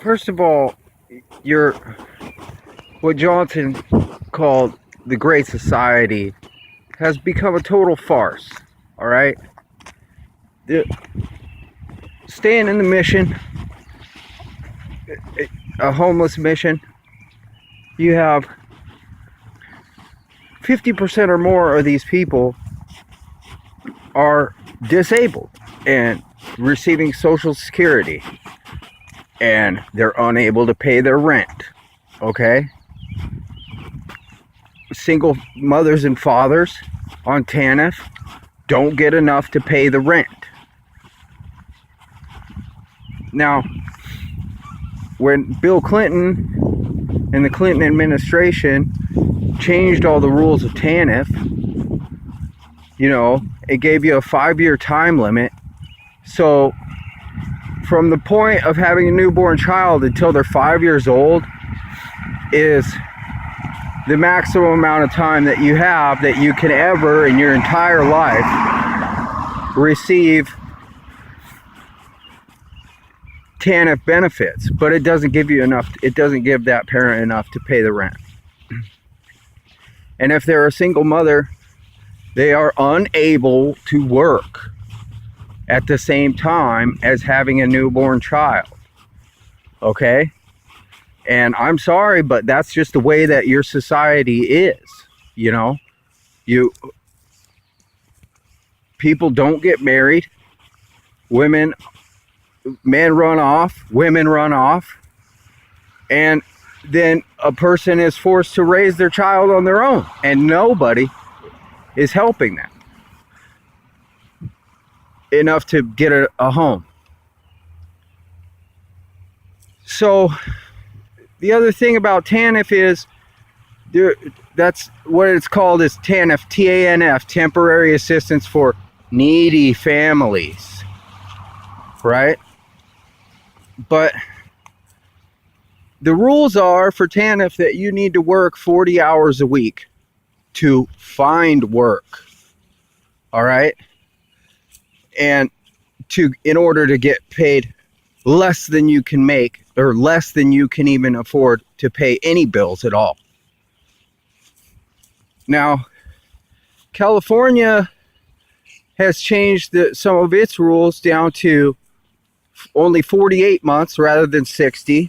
First of all, you're what Johnson called the Great Society has become a total farce. All right, the, staying in the mission, a homeless mission, you have 50% or more of these people are disabled and receiving Social Security, and they're unable to pay their rent. Okay, single mothers and fathers on TANF don't get enough to pay the rent. Now, when Bill Clinton and the Clinton administration changed all the rules of TANF, it gave you a 5-year time limit. So from the point of having a newborn child until they're 5 years old is the maximum amount of time that you have that you can ever in your entire life receive TANF benefits. But it doesn't give you enough, it doesn't give that parent enough to pay the rent. And if they're a single mother, they are unable to work at the same time as having a newborn child. Okay? And I'm sorry, but that's just the way that your society is. People don't get married. Men run off, women run off, and then a person is forced to raise their child on their own, and nobody is helping them enough to get a home. So the other thing about TANF is that's what it's called, is TANF, TANF, temporary assistance for needy families, right? But the rules are for TANF that you need to work 40 hours a week to find work. All right? And in order to get paid less than you can make, or less than you can even afford to pay any bills at all. Now, California has changed some of its rules down to only 48 months rather than 60.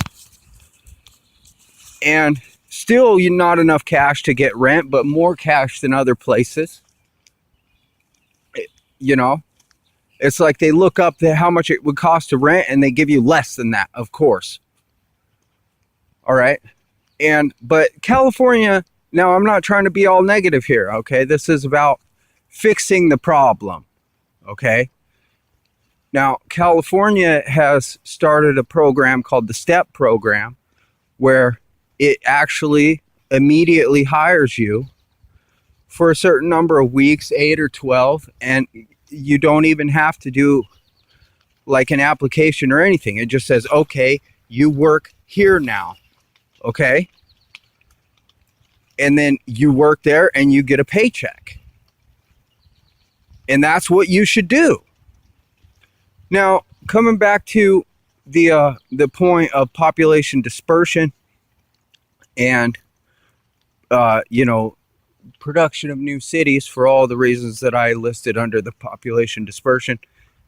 And still not enough cash to get rent, but more cash than other places. It's like they look up how much it would cost to rent, and they give you less than that, of course. All right. But California, now I'm not trying to be all negative here. Okay. This is about fixing the problem. Okay. Now, California has started a program called the STEP program, where it actually immediately hires you for a certain number of weeks, 8 or 12, and you don't even have to do like an application or anything. It just says, okay, you work here now. Okay. And then you work there and you get a paycheck. And that's what you should do. Now, coming back to the point of population dispersion and, production of new cities for all the reasons that I listed under the population dispersion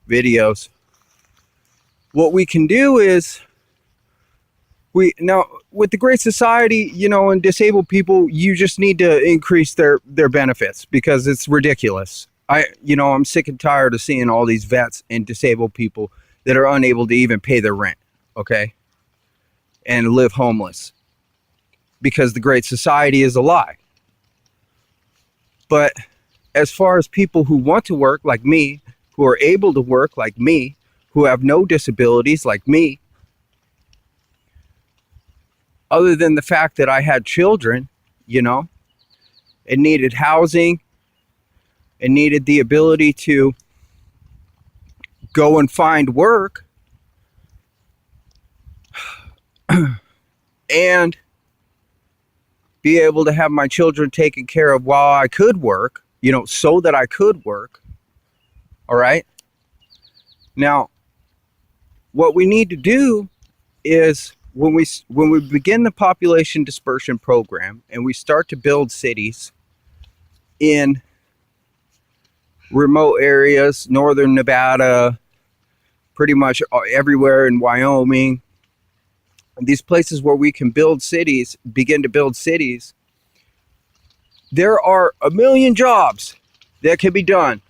videos. What we can do is, now with the Great Society, and disabled people, you just need to increase their benefits, because it's ridiculous. I'm sick and tired of seeing all these vets and disabled people that are unable to even pay their rent, okay, and live homeless, because the Great Society is a lie. But as far as people who want to work like me, who are able to work like me, who have no disabilities like me, other than the fact that I had children, and needed housing, and needed the ability to go and find work, and be able to have my children taken care of while I could work, so that I could work. All right. Now, what we need to do is when we begin the population dispersion program and we start to build cities in remote areas, northern Nevada, pretty much everywhere in Wyoming, these places where we can build cities, begin to build cities, there are a million jobs that can be done.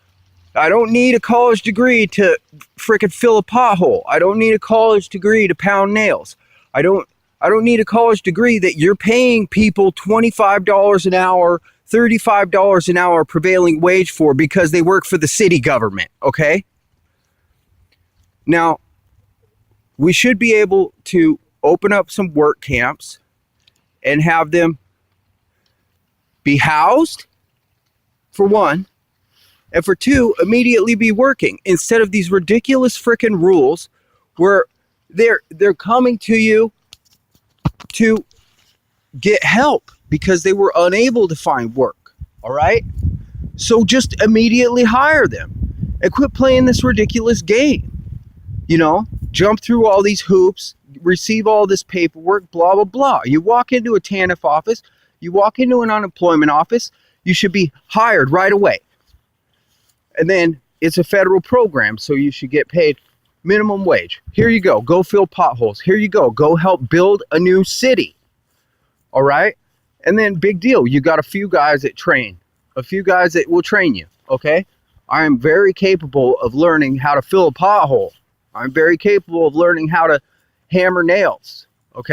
I don't need a college degree to frickin' fill a pothole. I don't need a college degree to pound nails. I don't need a college degree that you're paying people $25 an hour, $35 an hour prevailing wage for because they work for the city government, okay? Now, we should be able to open up some work camps and have them be housed, for one, and for two, immediately be working instead of these ridiculous frickin' rules where they're coming to you to get help because they were unable to find work, all right? So just immediately hire them and quit playing this ridiculous game. You know, jump through all these hoops, receive all this paperwork, blah, blah, blah. You walk into a TANF office, you walk into an unemployment office, you should be hired right away. And then it's a federal program, so you should get paid minimum wage. Here you go. Go fill potholes. Here you go. Go help build a new city. All right? And then big deal. You got a few guys that train. A few guys that will train you. Okay? I am very capable of learning how to fill a pothole. I'm very capable of learning how to hammer nails.